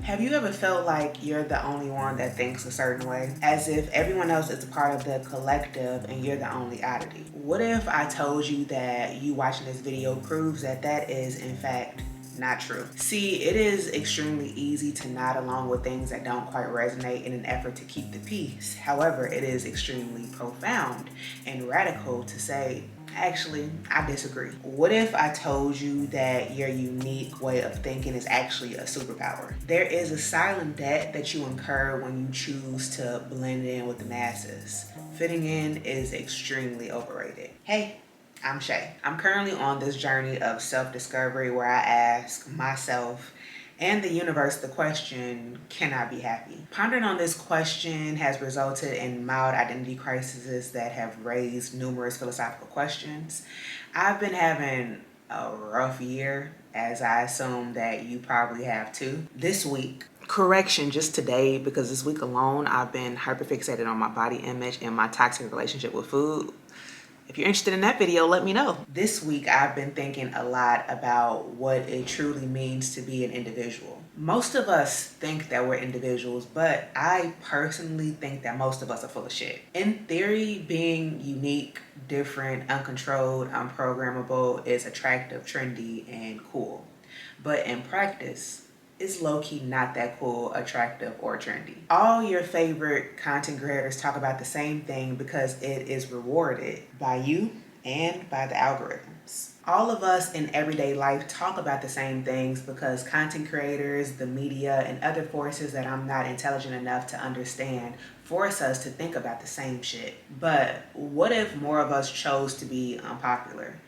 Have you ever felt like you're the only one that thinks a certain way? As if everyone else is a part of the collective and you're the only oddity? What if I told you that you watching this video proves that that is, in fact, not true? See, it is extremely easy to nod along with things that don't quite resonate in an effort to keep the peace. However, it is extremely profound and radical to say, actually, I disagree. What if I told you that your unique way of thinking is actually a superpower? There is a silent debt that you incur when you choose to blend in with the masses. Fitting in is extremely overrated. Hey, I'm Shay. I'm currently on this journey of self-discovery where I ask myself and the universe the question, can I be happy? Pondering on this question has resulted in mild identity crises that have raised numerous philosophical questions. I've been having a rough year, as I assume that you probably have too. This week, correction, just today, because this week alone I've been hyperfixated on my body image and my toxic relationship with food. If you're interested in that video, let me know. This week, I've been thinking a lot about what it truly means to be an individual. Most of us think that we're individuals, but I personally think that most of us are full of shit. In theory, being unique, different, uncontrolled, unprogrammable is attractive, trendy, and cool. But in practice, it's low-key not that cool, attractive, or trendy. All your favorite content creators talk about the same thing because it is rewarded by you and by the algorithms. All of us in everyday life talk about the same things because content creators, the media, and other forces that I'm not intelligent enough to understand force us to think about the same shit. But what if more of us chose to be unpopular?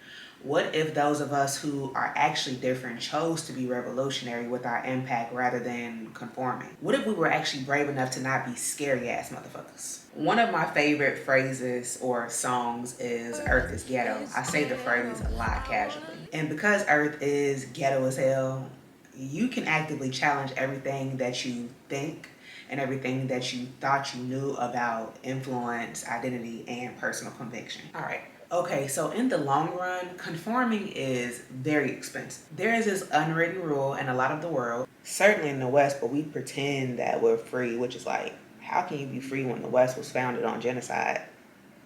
What if those of us who are actually different chose to be revolutionary with our impact rather than conforming? What if we were actually brave enough to not be scary ass motherfuckers? One of my favorite phrases or songs is Earth is Ghetto. I say the phrase a lot casually. And because Earth is ghetto as hell, you can actively challenge everything that you think and everything that you thought you knew about influence, identity, and personal conviction. All right. Okay, so in the long run, conforming is very expensive. There is this unwritten rule in a lot of the world, certainly in the West, but we pretend that we're free, which is like, how can you be free when the West was founded on genocide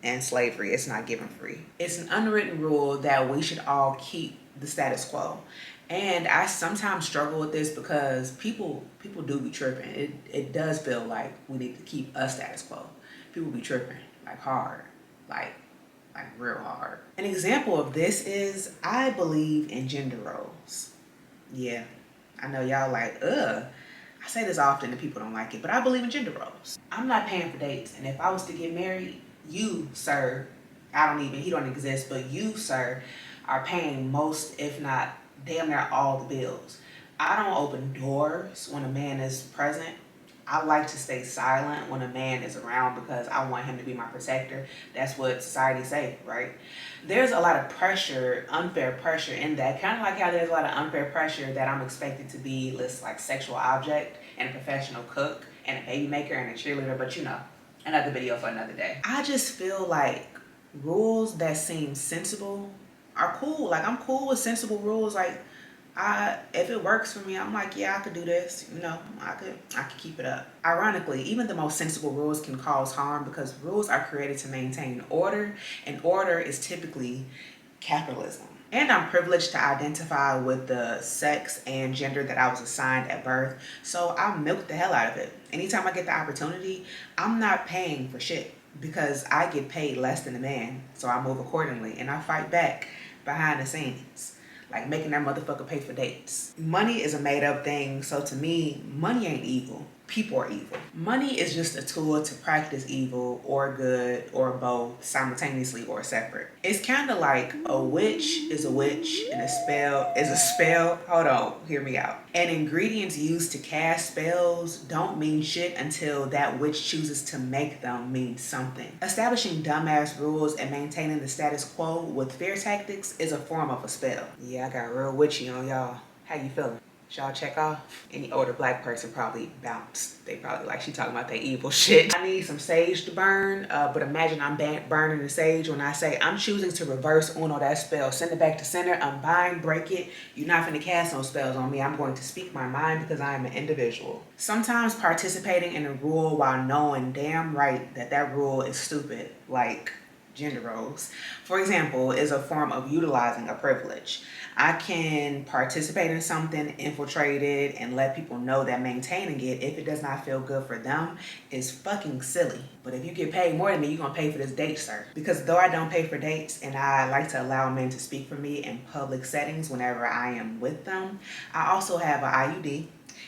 and slavery? It's not given free. It's an unwritten rule that we should all keep the status quo. And I sometimes struggle with this because people do be tripping. It does feel like we need to keep a status quo. People be tripping, like hard, like real hard. An example of this is I believe in gender roles. Yeah, I know y'all like, ugh. I say this often and people don't like it, but I believe in gender roles. I'm not paying for dates, and if I was to get married, you, sir, he don't exist, but you, sir, are paying most, if not damn near all the bills. I don't open doors when a man is present. I like to stay silent when a man is around because I want him to be my protector. That's what society say, right? There's a lot of pressure, unfair pressure in that. Kind of like how there's a lot of unfair pressure that I'm expected to be this like sexual object and a professional cook and a baby maker and a cheerleader, but you know, another video for another day. I just feel like rules that seem sensible are cool. Like I'm cool with sensible rules. Like if it works for me, I'm like, yeah, I could do this. You know, I could keep it up. Ironically, even the most sensible rules can cause harm because rules are created to maintain order, and order is typically capitalism. And I'm privileged to identify with the sex and gender that I was assigned at birth, so I milk the hell out of it. Anytime I get the opportunity, I'm not paying for shit because I get paid less than a man, so I move accordingly and I fight back behind the scenes. Like making that motherfucker pay for dates. Money is a made up thing, so to me, money ain't evil. People are evil. Money is just a tool to practice evil or good or both simultaneously or separate. It's kind of like a witch is a witch and a spell is a spell. Hold on, hear me out. And ingredients used to cast spells don't mean shit until that witch chooses to make them mean something. Establishing dumbass rules and maintaining the status quo with fear tactics is a form of a spell. Yeah, I got real witchy on y'all. How you feeling? Y'all check off? Any older black person probably bounced. They probably like, she talking about that evil shit. I need some sage to burn, but imagine I'm burning the sage when I say I'm choosing to reverse Uno that spell. Send it back to center, unbind, break it. You're not finna cast no spells on me. I'm going to speak my mind because I am an individual. Sometimes participating in a rule while knowing damn right that that rule is stupid, like gender roles, for example, is a form of utilizing a privilege. I can participate in something, infiltrate it, and let people know that maintaining it, if it does not feel good for them, is fucking silly. But if you get paid more than me, you're gonna pay for this date, sir. Because though I don't pay for dates and I like to allow men to speak for me in public settings whenever I am with them, I also have an IUD.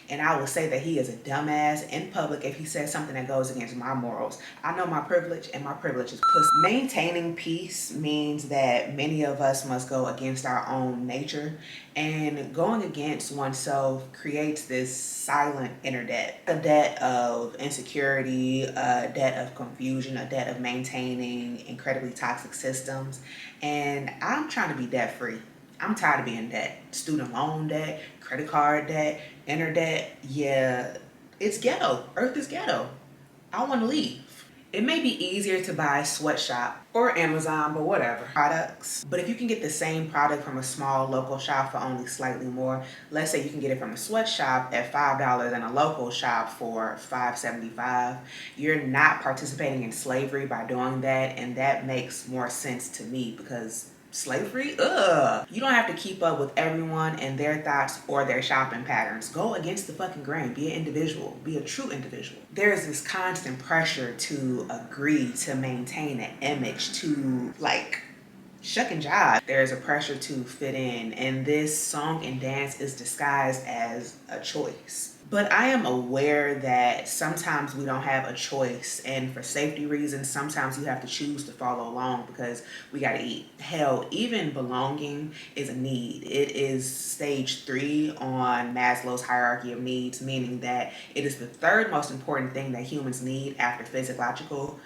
And I will say that he is a dumbass in public if he says something that goes against my morals. I know my privilege, and my privilege is pussy. Maintaining peace means that many of us must go against our own nature, and going against oneself creates this silent inner debt. A debt of insecurity, a debt of confusion, a debt of maintaining incredibly toxic systems. And I'm trying to be debt free. I'm tired of being in debt. Student loan debt, credit card debt, inner debt. Yeah, it's ghetto. Earth is ghetto. I want to leave. It may be easier to buy sweatshop or Amazon, but whatever, products. But if you can get the same product from a small local shop for only slightly more, let's say you can get it from a sweatshop at $5 and a local shop for $5.75, you're not participating in slavery by doing that, and that makes more sense to me because slavery? Ugh. You don't have to keep up with everyone and their thoughts or their shopping patterns. Go against the fucking grain. Be an individual. Be a true individual. There is this constant pressure to agree, to maintain an image, to like shuck and jive. There's a pressure to fit in, and this song and dance is disguised as a choice. But I am aware that sometimes we don't have a choice, and for safety reasons, sometimes you have to choose to follow along because we gotta eat. Hell, even belonging is a need. It is stage 3 on Maslow's hierarchy of needs, meaning that it is the third most important thing that humans need after physical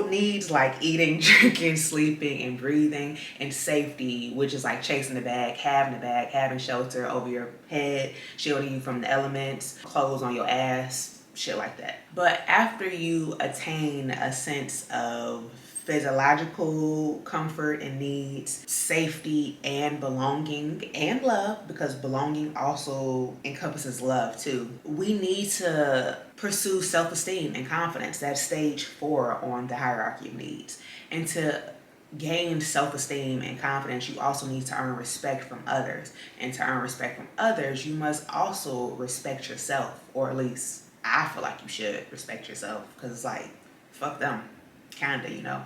needs like eating, drinking, sleeping, and breathing, and safety, which is like chasing the bag, having shelter over your head, shielding you from the elements, clothes on your ass, shit like that. But after you attain a sense of physiological comfort and needs, safety and belonging, and love, because belonging also encompasses love too. We need to pursue self-esteem and confidence. That's stage 4 on the hierarchy of needs. And to gain self-esteem and confidence, you also need to earn respect from others. And to earn respect from others, you must also respect yourself, or at least I feel like you should respect yourself, because it's like, fuck them, kinda, you know.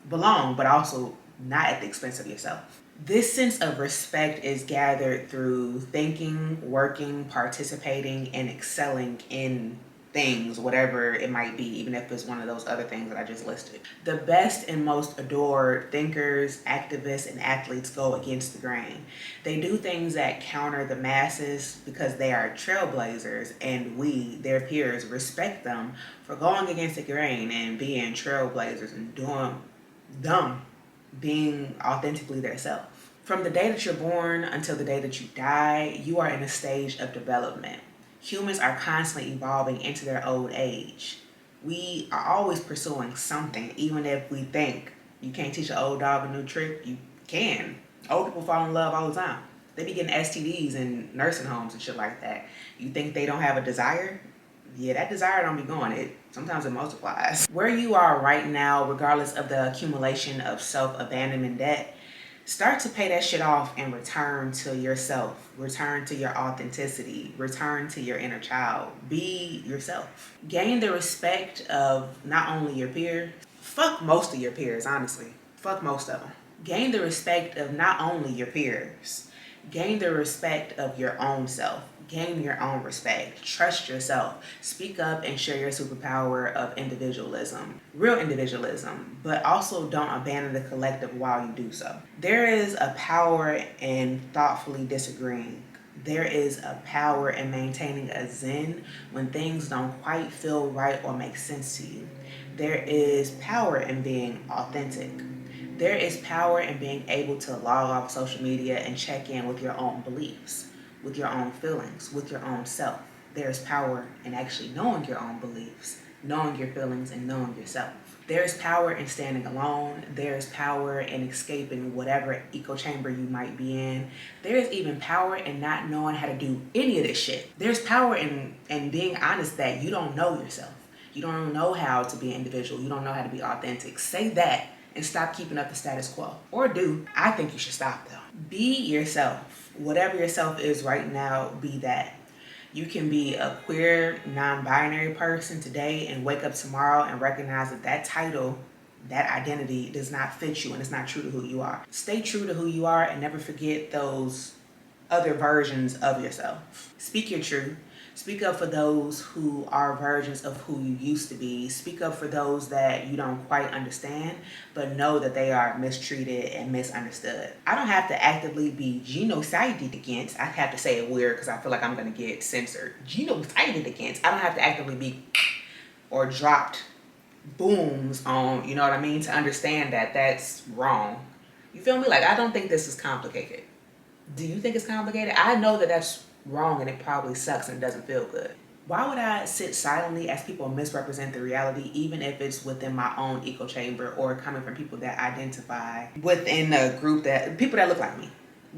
Belong, but also not at the expense of yourself. This sense of respect is gathered through thinking, working, participating, and excelling in things, whatever it might be, even if it's one of those other things that I just listed. The best and most adored thinkers, activists, and athletes go against the grain. They do things that counter the masses because they are trailblazers, and we, their peers, respect them for going against the grain and being trailblazers and being authentically their self. From the day that you're born until the day that you die, you are in a stage of development. Humans are constantly evolving into their old age. We are always pursuing something, even if we think you can't teach an old dog a new trick. You can. Old people fall in love all the time. They be getting STDs in nursing homes and shit like that. You think they don't have a desire? Yeah, that desire don't be going. Sometimes it multiplies. Where you are right now, regardless of the accumulation of self-abandonment debt, start to pay that shit off and return to yourself. Return to your authenticity. Return to your inner child. Be yourself. Gain the respect of not only your peers, fuck most of your peers, honestly. Fuck most of them. Gain the respect of not only your peers. Gain the respect of your own self. Gain your own respect. Trust yourself. Speak up and share your superpower of individualism. Real individualism, but also don't abandon the collective while you do so. There is a power in thoughtfully disagreeing. There is a power in maintaining a zen when things don't quite feel right or make sense to you. There is power in being authentic. There is power in being able to log off social media and check in with your own beliefs. with your own feelings, with your own self. There's power in actually knowing your own beliefs, knowing your feelings, and knowing yourself. There's power in standing alone. There's power in escaping whatever echo chamber you might be in. There's even power in not knowing how to do any of this shit. There's power in being honest that you don't know yourself. You don't know how to be an individual. You don't know how to be authentic. Say that and stop keeping up the status quo. Or do. I think you should stop though. Be yourself. Whatever yourself is right now, be that. You can be a queer, non-binary person today and wake up tomorrow and recognize that that title, that identity does not fit you and it's not true to who you are. Stay true to who you are and never forget those other versions of yourself. Speak your truth. Speak up for those who are versions of who you used to be. Speak up for those that you don't quite understand, but know that they are mistreated and misunderstood. I don't have to actively be genocided against. I have to say it weird because I feel like I'm going to get censored. Genocided against. I don't have to actively be or dropped booms on, you know what I mean, to understand that that's wrong. You feel me? Like, I don't think this is complicated. Do you think it's complicated? I know that that's wrong and it probably sucks and doesn't feel good. Why would I sit silently as people misrepresent the reality, even if it's within my own echo chamber or coming from people that identify within a group that, people that look like me?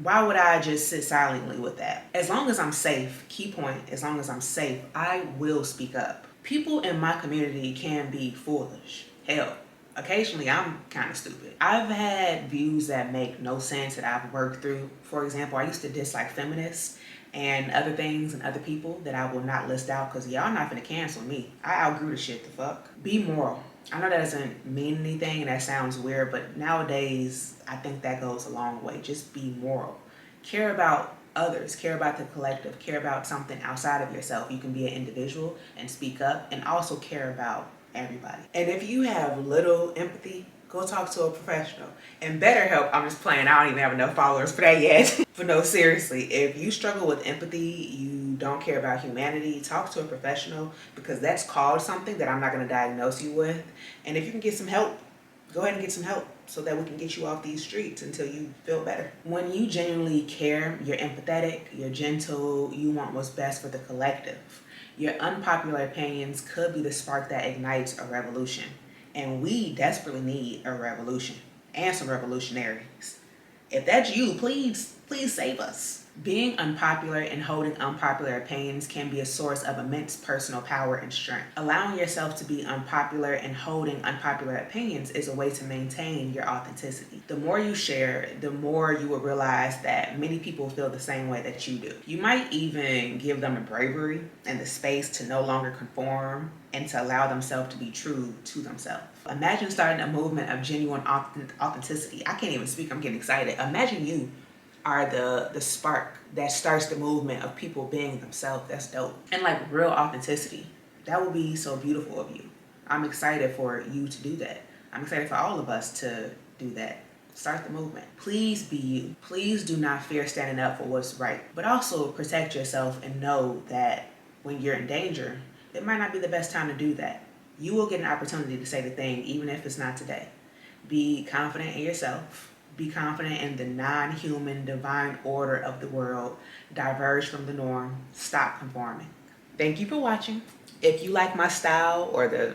Why would I just sit silently with that? As long as I'm safe, key point, as long as I'm safe, I will speak up. People in my community can be foolish. Hell, occasionally I'm kind of stupid. I've had views that make no sense that I've worked through. For example, I used to dislike feminists and other things and other people that I will not list out because y'all not gonna cancel me. I outgrew the shit, the fuck. Be moral. I know that doesn't mean anything and that sounds weird, but nowadays I think that goes a long way. Just be moral. Care about others, care about the collective, care about something outside of yourself. You can be an individual and speak up and also care about everybody. And if you have little empathy, go talk to a professional. And BetterHelp, I'm just playing, I don't even have enough followers for that yet. But no, seriously, if you struggle with empathy, you don't care about humanity, talk to a professional because that's called something that I'm not gonna diagnose you with. And if you can get some help, go ahead and get some help so that we can get you off these streets until you feel better. When you genuinely care, you're empathetic, you're gentle, you want what's best for the collective. Your unpopular opinions could be the spark that ignites a revolution. And we desperately need a revolution and some revolutionaries. If that's you, please save us. Being unpopular and holding unpopular opinions can be a source of immense personal power and strength. Allowing yourself to be unpopular and holding unpopular opinions is a way to maintain your authenticity. The more you share, the more you will realize that many people feel the same way that you do. You might even give them the bravery and the space to no longer conform and to allow themselves to be true to themselves. Imagine starting a movement of genuine authenticity. I can't even speak, I'm getting excited. Imagine you are the spark that starts the movement of people being themselves. That's dope. And like real authenticity. That would be so beautiful of you. I'm excited for you to do that. I'm excited for all of us to do that. Start the movement. Please be you. Please do not fear standing up for what's right, but also protect yourself and know that when you're in danger, it might not be the best time to do that. You will get an opportunity to say the thing, even if it's not today. Be confident in yourself. Be confident in the non-human divine order of the world. Diverge from the norm. Stop conforming. Thank you for watching. If you like my style or the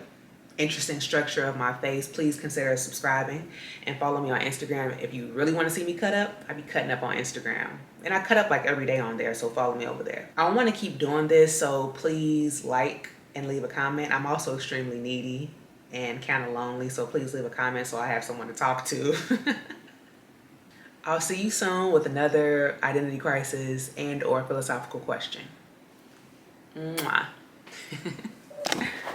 interesting structure of my face, please consider subscribing and follow me on Instagram. If you really want to see me cut up, I be cutting up on Instagram. And I cut up like every day on there, so follow me over there. I want to keep doing this, so please like and leave a comment. I'm also extremely needy and kind of lonely, so please leave a comment so I have someone to talk to. I'll see you soon with another identity crisis and or philosophical question. Mwah.